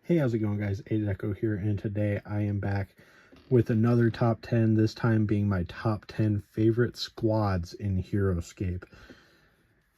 Hey, how's it going, guys? Echo here, and today I am back with another top 10, this time being my top 10 favorite squads in Heroscape.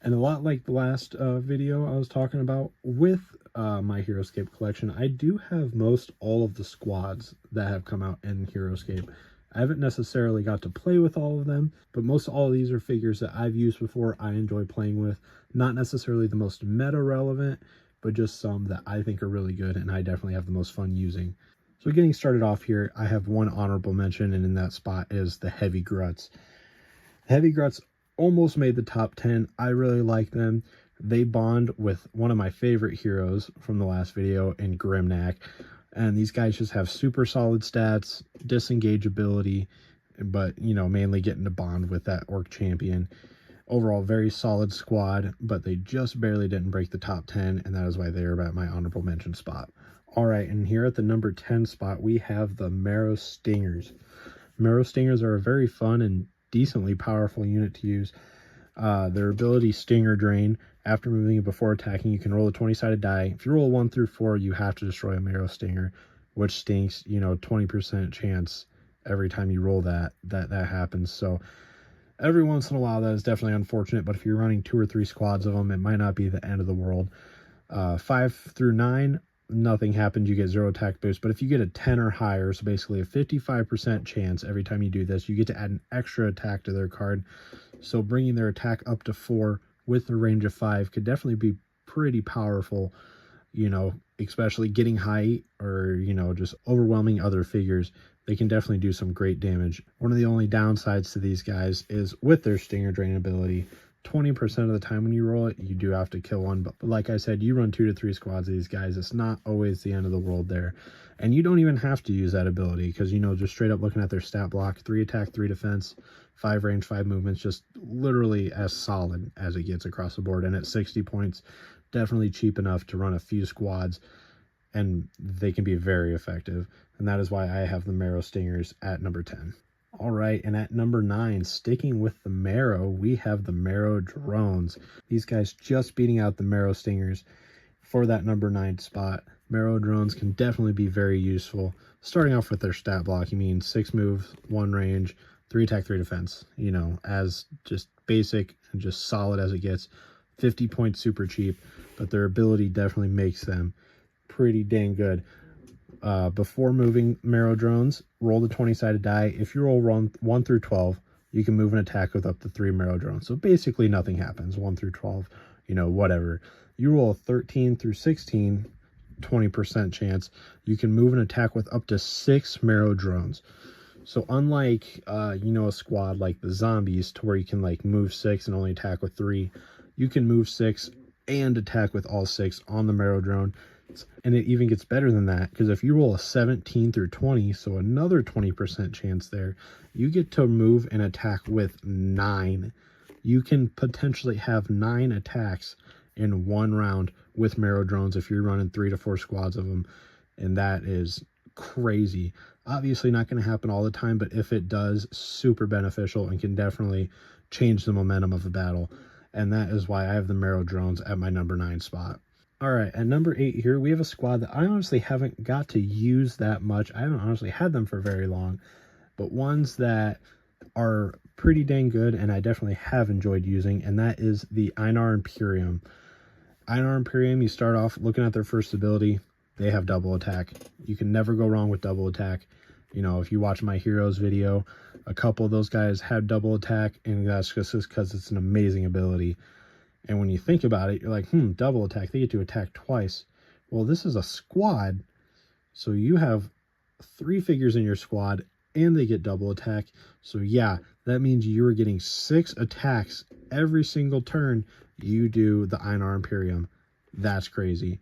And a lot like the last video I was talking about with my Heroscape collection, I do have most all of the squads that have come out in Heroscape. I haven't necessarily got to play with all of them, but most all of these are figures that I've used before, I enjoy playing with. Not necessarily the most meta relevant, but just some that I think are really good and I definitely have the most fun using. So getting started off here, I have one honorable mention, and in that spot is the Heavy Gruts. Heavy Gruts almost made the top 10. I really like them. They bond with one of my favorite heroes from the last video in Grimnack. And these guys just have super solid stats, disengage ability, but, you know, mainly getting to bond with that Orc champion. Overall, very solid squad, but they just barely didn't break the top 10, and that is why they're at my honorable mention spot. All right, and here at the number 10 spot, we have the Marrow Stingers. Marrow Stingers are a very fun and decently powerful unit to use. Their ability, Stinger Drain. After moving and before attacking, you can roll a 20-sided die. If you roll 1 through 4, you have to destroy a Marrow Stinger, which stinks. You know, 20% chance every time you roll that happens. So every once in a while, that is definitely unfortunate, but if you're running 2 or 3 squads of them, it might not be the end of the world. 5 through 9, nothing happens. You get 0 attack boost, but if you get a 10 or higher, so basically a 55% chance every time you do this, you get to add an extra attack to their card. So bringing their attack up to 4 with a range of 5 could definitely be pretty powerful, you know, especially getting height or, you know, just overwhelming other figures. They can definitely do some great damage. One of the only downsides to these guys is with their Stinger Drain ability, 20% of the time when you roll it, you do have to kill one. But like I said, you run 2 to 3 squads of these guys. It's not always the end of the world there. And you don't even have to use that ability because, you know, just straight up looking at their stat block, 3 attack, 3 defense, 5 range, 5 movements, just literally as solid as it gets across the board. And at 60 points, definitely cheap enough to run a few squads, and they can be very effective. And that is why I have the Marrow Stingers at number 10. All right, and at number 9, sticking with the Marrow, we have the Marrow Drones. These guys just beating out the Marrow Stingers for that number 9 spot. Marrow Drones can definitely be very useful. Starting off with their stat block, you mean 6 moves, 1 range, 3 attack, 3 defense. You know, as just basic and just solid as it gets. 50 points, super cheap, but their ability definitely makes them pretty dang good. Before moving Marrow Drones, roll the 20-sided die. If you roll 1 through 12, you can move an attack with up to 3 Marrow Drones. So basically nothing happens. 1 through 12, you know, whatever. You roll 13 through 16, 20% chance, you can move an attack with up to 6 Marrow Drones. So unlike, you know, a squad like the Zombies, to where you can like move 6 and only attack with 3, you can move 6 and attack with all 6 on the Marrow Drone. And it even gets better than that, because if you roll a 17 through 20, so another 20% chance there, you get to move and attack with 9. You can potentially have 9 attacks in 1 round with Marrow Drones if you're running 3 to 4 squads of them, and that is crazy. Obviously not going to happen all the time, but if it does, super beneficial and can definitely change the momentum of the battle. And that is why I have the Marrow Drones at my number 9 spot. All right, at number 8 here, we have a squad that I honestly haven't got to use that much. I haven't honestly had them for very long, but ones that are pretty dang good and I definitely have enjoyed using, and that is the Einar Imperium. Einar Imperium, you start off looking at their first ability. They have double attack. You can never go wrong with double attack. You know, if you watch my Heroes video, a couple of those guys had double attack, and that's just because it's an amazing ability. And when you think about it, you're like, double attack, they get to attack twice. Well, this is a squad, so you have 3 figures in your squad, and they get double attack. So yeah, that means you're getting 6 attacks every single turn you do the Einar Imperium. That's crazy.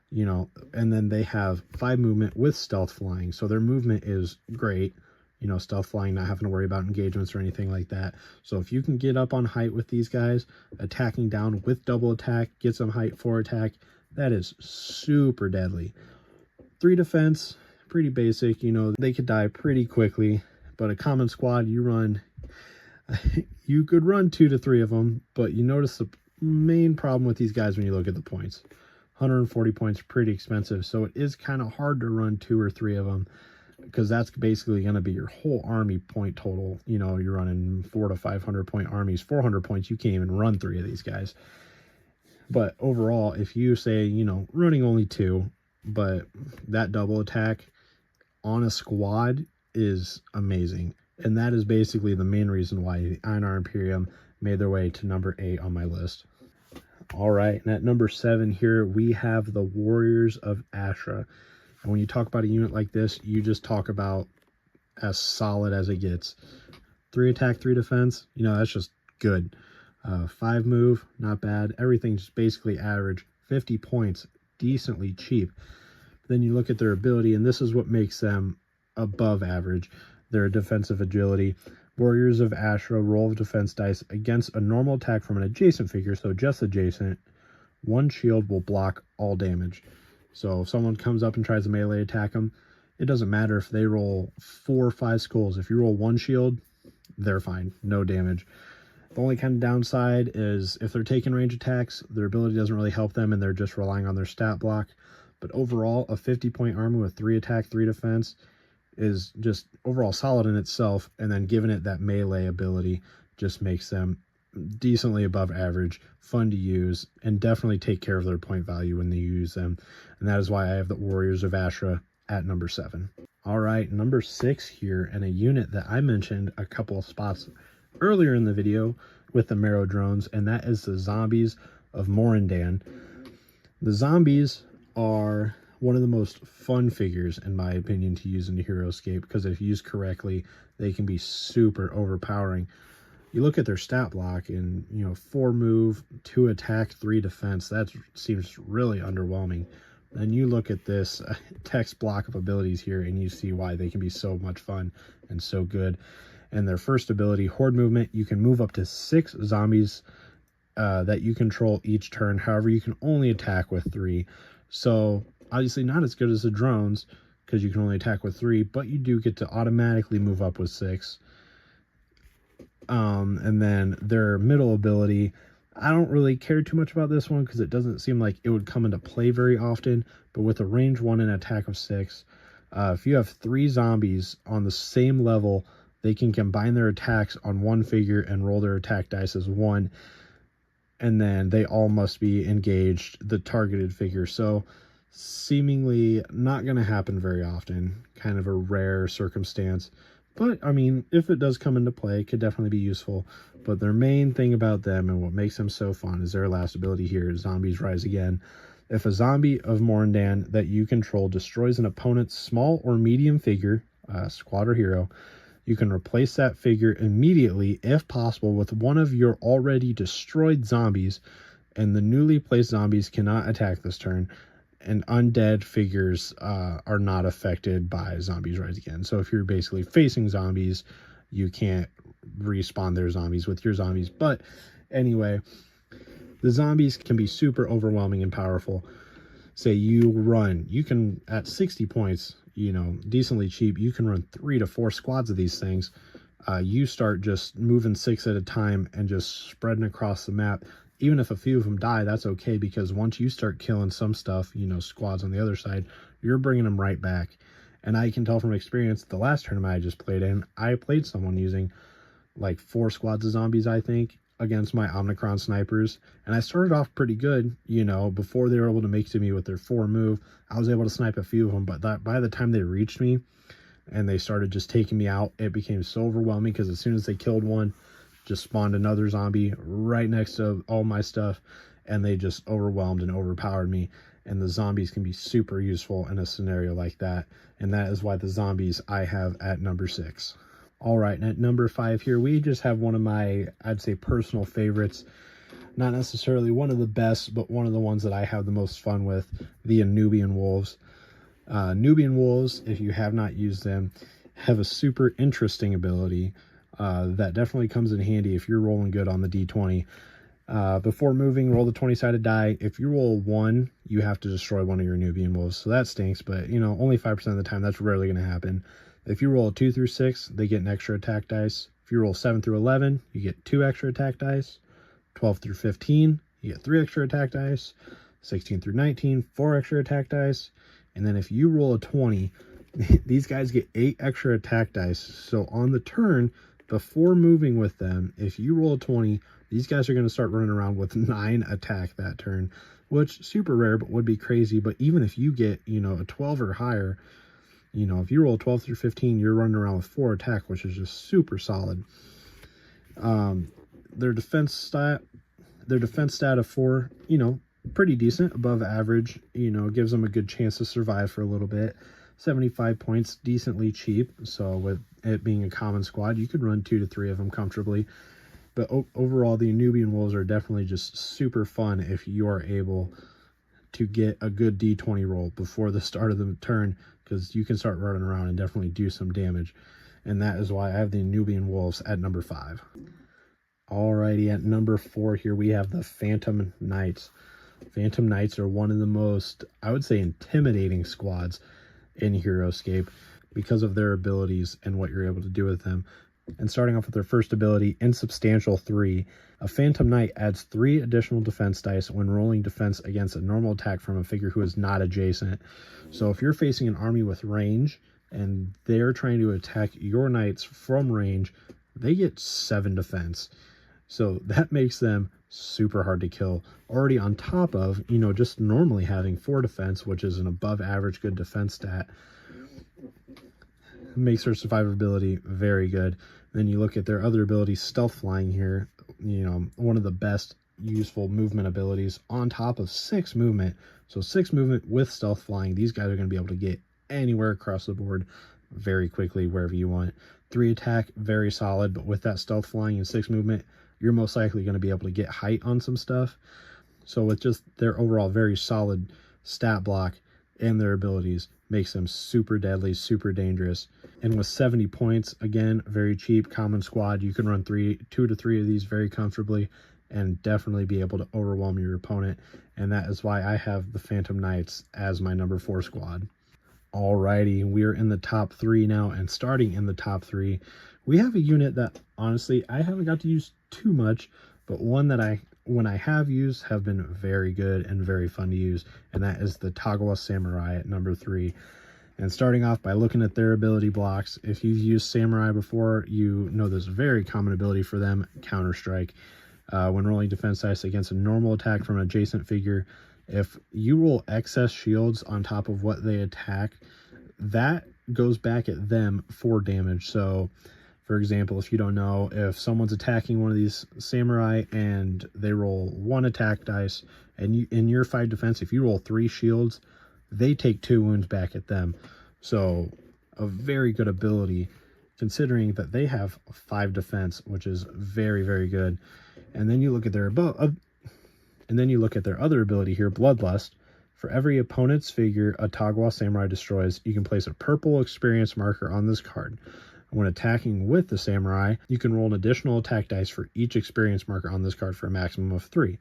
You know, and then they have 5 movement with stealth flying, so their movement is great. You know, stealth flying, not having to worry about engagements or anything like that. So if you can get up on height with these guys, attacking down with double attack, get some height for attack, that is super deadly. 3 defense, pretty basic. You know, they could die pretty quickly, but a common squad, you could run 2 to 3 of them, but you notice the main problem with these guys when you look at the points. 140 points, pretty expensive. So it is kind of hard to run 2 or 3 of them, because that's basically going to be your whole army point total. You know, you're running 400 to 500 point armies, 400 points. You can't even run 3 of these guys. But overall, if you say, you know, running only 2, but that double attack on a squad is amazing. And that is basically the main reason why the Einar Imperium made their way to number 8 on my list. All right, and at number 7 here, we have the Warriors of Ashra. And when you talk about a unit like this, you just talk about as solid as it gets. 3 attack, 3 defense, you know, that's just good. 5 move, not bad. Everything's just basically average. 50 points, decently cheap. Then you look at their ability, and this is what makes them above average. Their defensive agility. Warriors of Ashra roll of defense dice against a normal attack from an adjacent figure, so just adjacent. 1 shield will block all damage. So if someone comes up and tries to melee attack them, it doesn't matter if they roll 4 or 5 skulls. If you roll 1 shield, they're fine. No damage. The only kind of downside is if they're taking range attacks, their ability doesn't really help them and they're just relying on their stat block. But overall, a 50-point army with 3 attack, 3 defense is just overall solid in itself. And then giving it that melee ability just makes them decently above average, fun to use, and definitely take care of their point value when they use them. And that is why I have the Warriors of Ashra at number 7. All right, number 6 here, and a unit that I mentioned a couple of spots earlier in the video with the Marrow drones, and that is the Zombies of Morandan. The zombies are one of the most fun figures, in my opinion, to use in the Heroscape, because if used correctly, they can be super overpowering. You look at their stat block and, you know, 4 move, 2 attack, 3 defense. That seems really underwhelming. Then you look at this text block of abilities here and you see why they can be so much fun and so good. And their first ability, Horde Movement, you can move up to 6 zombies that you control each turn. However, you can only attack with 3. So obviously not as good as the drones because you can only attack with 3, but you do get to automatically move up with 6. And then their middle ability, I don't really care too much about this one because it doesn't seem like it would come into play very often. But with a range 1 and attack of 6, if you have 3 zombies on the same level, they can combine their attacks on 1 figure and roll their attack dice as 1. And then they all must be engaged, the targeted figure. So seemingly not going to happen very often, kind of a rare circumstance. But, I mean, if it does come into play, it could definitely be useful. But their main thing about them and what makes them so fun is their last ability here, Zombies Rise Again. If a zombie of Morandan that you control destroys an opponent's small or medium figure, squad or hero, you can replace that figure immediately, if possible, with one of your already destroyed zombies, and the newly placed zombies cannot attack this turn. And undead figures are not affected by Zombies Rise Again. So if you're basically facing zombies, you can't respawn their zombies with your zombies. But anyway, the zombies can be super overwhelming and powerful. Say you can, at 60 points, you know, decently cheap, you can run 3 to 4 squads of these things. You start just moving 6 at a time and just spreading across the map. Even if a few of them die, that's okay, because once you start killing some stuff, you know, squads on the other side, you're bringing them right back. And I can tell from experience, the last tournament I just played in, I played someone using like 4 squads of zombies, I think, against my Omnicron snipers. And I started off pretty good, you know, before they were able to make to me with their 4 move. I was able to snipe a few of them, but by the time they reached me and they started just taking me out, it became so overwhelming, because as soon as they killed one, just spawned another zombie right next to all my stuff, and they just overwhelmed and overpowered me. And the zombies can be super useful in a scenario like that, and that is why the zombies I have at number 6. All right, and at number 5 here, we just have one of my, I'd say, personal favorites. Not necessarily one of the best, but one of the ones that I have the most fun with, the Nubian Wolves. Nubian Wolves, if you have not used them, have a super interesting ability that definitely comes in handy if you're rolling good on the D20. Before moving, roll the 20-sided die. If you roll 1, you have to destroy one of your Nubian Wolves. So that stinks, but, you know, only 5% of the time, that's rarely going to happen. If you roll a 2 through 6, they get an extra attack dice. If you roll 7 through 11, you get 2 extra attack dice. 12 through 15, you get 3 extra attack dice. 16 through 19, 4 extra attack dice. And then if you roll a 20, these guys get 8 extra attack dice. So on the turn, before moving with them, if you roll a 20, these guys are going to start running around with 9 attack that turn, which super rare, but would be crazy. But even if you get, you know, a 12 or higher, you know, if you roll 12 through 15, you're running around with 4 attack, which is just super solid. Their defense stat of 4, you know, pretty decent, above average, you know, gives them a good chance to survive for a little bit. 75 points, decently cheap. So with it being a common squad, you could run 2 to 3 of them comfortably. But overall, the Nubian Wolves are definitely just super fun if you are able to get a good D20 roll before the start of the turn, because you can start running around and definitely do some damage. And that is why I have the Nubian Wolves at number 5. Alrighty, at number 4 here we have the Phantom Knights. Phantom Knights are one of the most, I would say, intimidating squads in Heroscape because of their abilities and what you're able to do with them. And starting off with their first ability, Insubstantial 3, a Phantom Knight adds 3 additional defense dice when rolling defense against a normal attack from a figure who is not adjacent. So if you're facing an army with range and they're trying to attack your knights from range, they get 7 defense. So that makes them super hard to kill. Already on top of, you know, just normally having 4 defense, which is an above average good defense stat, makes their survivability very good. Then you look at their other abilities, Stealth Flying here, you know, one of the best useful movement abilities on top of 6 movement. So 6 movement with Stealth Flying, these guys are going to be able to get anywhere across the board very quickly, wherever you want. 3 attack, very solid, but with that Stealth Flying and 6 movement, you're most likely going to be able to get height on some stuff. So with just their overall very solid stat block and their abilities, makes them super deadly, super dangerous. And with 70 points, again, very cheap, common squad, you can run 2 to 3 of these very comfortably and definitely be able to overwhelm your opponent. And that is why I have the Phantom Knights as my number 4 squad. Alrighty, we are in the top 3 now, and starting in the top 3, we have a unit that honestly I haven't got to use too much, but one that when I have used, have been very good and very fun to use, and that is the Tagawa Samurai at number 3. And starting off by looking at their ability blocks, if you've used Samurai before, you know there's a very common ability for them, Counter Strike. When rolling defense dice against a normal attack from an adjacent figure, if you roll excess shields on top of what they attack, that goes back at them for damage. So for example, if you don't know, if someone's attacking one of these samurai and they roll 1 attack dice, and you, in your 5 defense, if you roll 3 shields, they take 2 wounds back at them. So a very good ability, considering that they have 5 defense, which is very, very good. And then you look at their other ability here, Bloodlust. For every opponent's figure a Tagawa Samurai destroys, you can place a purple experience marker on this card. When attacking with the samurai, you can roll an additional attack dice for each experience marker on this card for a maximum of 3.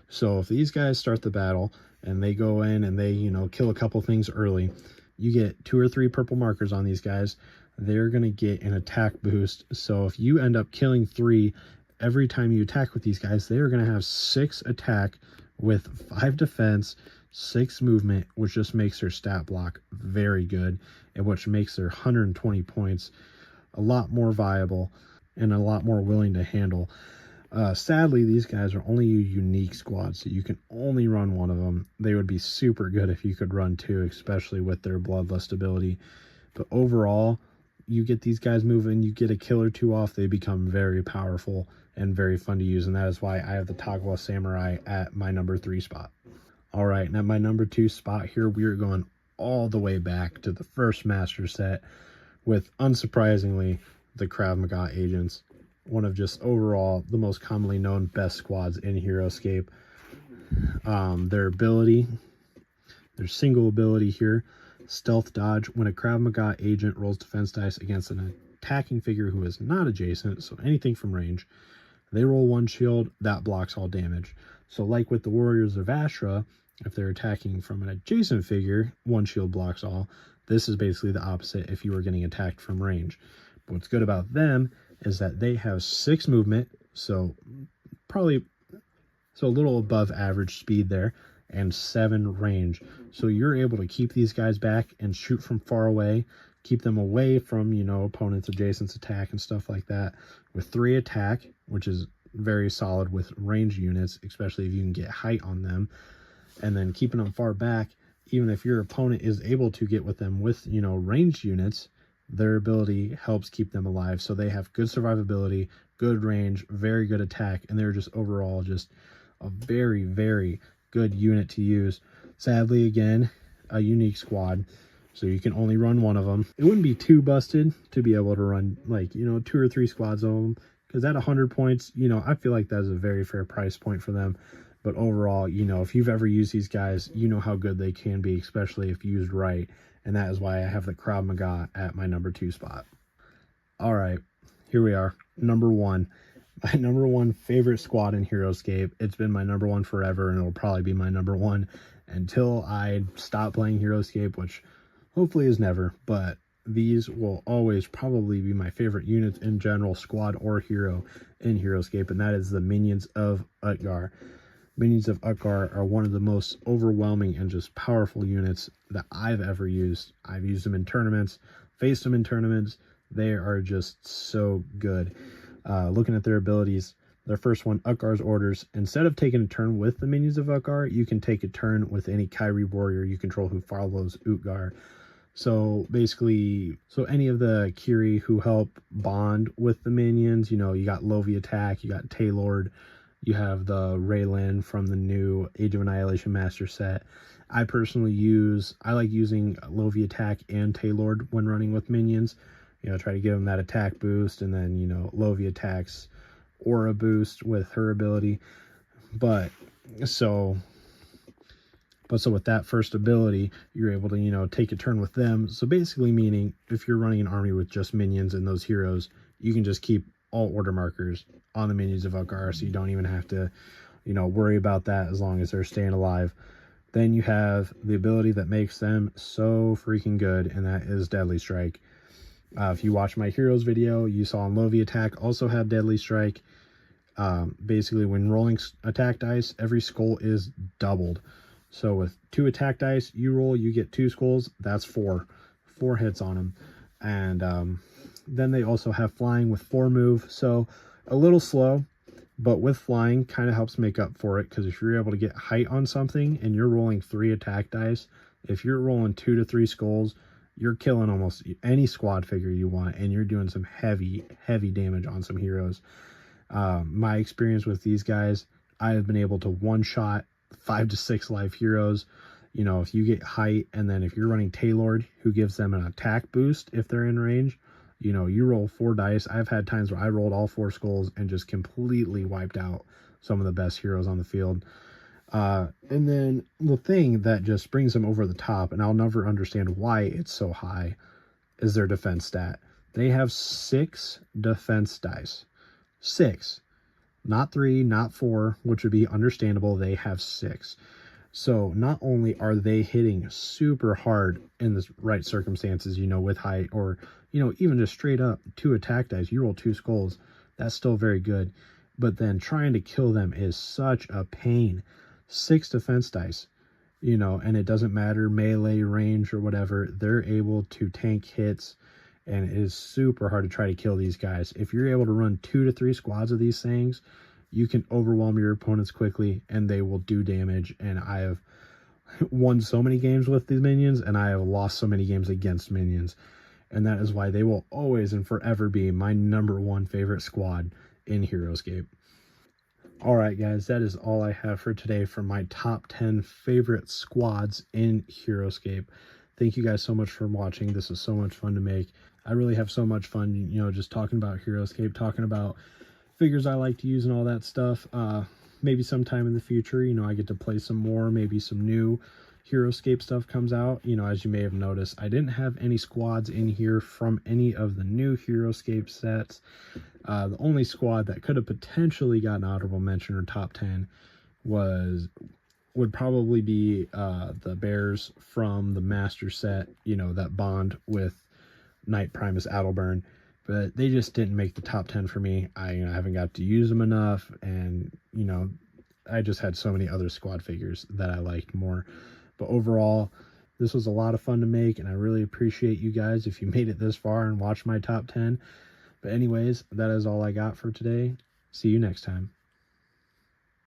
So if these guys start the battle and they go in and they, you know, kill a couple things early, you get 2 or 3 purple markers on these guys. They're going to get an attack boost. So if you end up killing 3 every time you attack with these guys, they are going to have 6 attack with 5 defense, 6 movement, which just makes their stat block very good, and which makes their 120 points a lot more viable and a lot more willing to handle. Sadly, these guys are only a unique squad, so you can only run 1 of them. They would be super good if you could run 2, especially with their Bloodlust ability. But overall, you get these guys moving, you get a kill or 2 off, they become very powerful and very fun to use, and that is why I have the Tagawa Samurai at my number 3 spot. All right, and at my number 2 spot here, we are going all the way back to the first Master set with, unsurprisingly, the Krav Maga Agents. One of just overall the most commonly known best squads in Heroscape. Their ability, their single ability here, Stealth Dodge. When a Krav Maga agent rolls defense dice against an attacking figure who is not adjacent, so anything from range, they roll 1 shield, that blocks all damage. So like with the Warriors of Ashra, if they're attacking from an adjacent figure, 1 shield blocks all. This is basically the opposite if you were getting attacked from range. But what's good about them is that they have 6 movement, so a little above average speed there, and 7 range. So you're able to keep these guys back and shoot from far away, keep them away from, you know, opponents' adjacent attack and stuff like that, with 3 attack, which is very solid with range units, especially if you can get height on them, and then keeping them far back. Even if your opponent is able to get with them with, you know, ranged units, their ability helps keep them alive. So they have good survivability, good range, very good attack, and they're just overall just a very, very good unit to use. Sadly, again, a unique squad, so you can only run one of them. It wouldn't be too busted to be able to run, like, you know, 2 or 3 squads of them, because at 100 points, you know, I feel like that is a very fair price point for them. But overall, you know, if you've ever used these guys, you know how good they can be, especially if used right. And that is why I have the Krav Maga at my number 2 spot. All right, here we are. Number 1. My number 1 favorite squad in Heroscape. It's been my number 1 forever, and it'll probably be my number 1 until I stop playing Heroscape, which hopefully is never. But these will always probably be my favorite units in general, squad or hero in Heroscape, and that is the Minions of Utgar. Minions of Utgar are one of the most overwhelming and just powerful units that I've ever used. I've used them in tournaments, faced them in tournaments. They are just so good. Looking at their abilities, their first one, Utgar's Orders. Instead of taking a turn with the Minions of Utgar, you can take a turn with any Kyrie warrior you control who follows Utgar. So basically, any of the Kiri who help bond with the minions, you know, you got Lovi Attack, you got Taylord, you have the Raylan from the new Age of Annihilation Master set. I personally I like using Lovi Attack and Taylord when running with minions. You know, try to give them that attack boost, and then, you know, Lovi Attack's aura boost with her ability. But so with that first ability, you're able to, you know, take a turn with them. So basically meaning if you're running an army with just minions and those heroes, you can just keep all order markers on the Minions of Utgar, so you don't even have to, you know, worry about that as long as they're staying alive. Then you have the ability that makes them so freaking good, and that is Deadly Strike. If you watch my Heroes video, you saw Lovi Attack also have Deadly Strike. Basically, when rolling attack dice, every skull is doubled. So with 2 attack dice, you roll, you get 2 skulls. That's 4 hits on them. And then they also have flying with 4 move. So a little slow, but with flying kind of helps make up for it, because if you're able to get height on something and you're rolling 3 attack dice, if you're rolling 2 to 3 skulls, you're killing almost any squad figure you want, and you're doing some heavy damage on some heroes. My experience with these guys, I have been able to one-shot 5 to 6 life heroes. You know, if you get height, and then if you're running Taylord, who gives them an attack boost if they're in range, you know, you roll 4 dice. I've had times where I rolled all 4 skulls and just completely wiped out some of the best heroes on the field. And then the thing that just brings them over the top, and I'll never understand why it's so high, is their defense stat. They have 6 defense dice. 6. Not 3, not 4, which would be understandable. They have 6. So not only are they hitting super hard in the right circumstances, you know, with height, or, you know, even just straight up 2 attack dice, you roll 2 skulls, that's still very good. But then trying to kill them is such a pain. 6 defense dice, you know, and it doesn't matter melee, range, or whatever, they're able to tank hits, and it is super hard to try to kill these guys. If you're able to run 2 to 3 squads of these things, you can overwhelm your opponents quickly, and they will do damage. And I have won so many games with these minions, and I have lost so many games against minions. And that is why they will always and forever be my number 1 favorite squad in Heroscape. Alright guys, that is all I have for today for my top 10 favorite squads in Heroscape. Thank you guys so much for watching. This is so much fun to make. I really have so much fun, you know, just talking about Heroscape, talking about figures I like to use and all that stuff. Maybe sometime in the future, you know, I get to play some more, maybe some new Heroscape stuff comes out. You know, as you may have noticed, I didn't have any squads in here from any of the new Heroscape sets. The only squad that could have potentially gotten honorable mention or top 10 would probably be the Bears from the Master set, you know, that bond with Knight Primus Adelburn. But they just didn't make the top 10 for me. I haven't got to use them enough, and, you know, I just had so many other squad figures that I liked more. But overall, this was a lot of fun to make, and I really appreciate you guys if you made it this far and watched my top 10. But anyways, that is all I got for today. See you next time.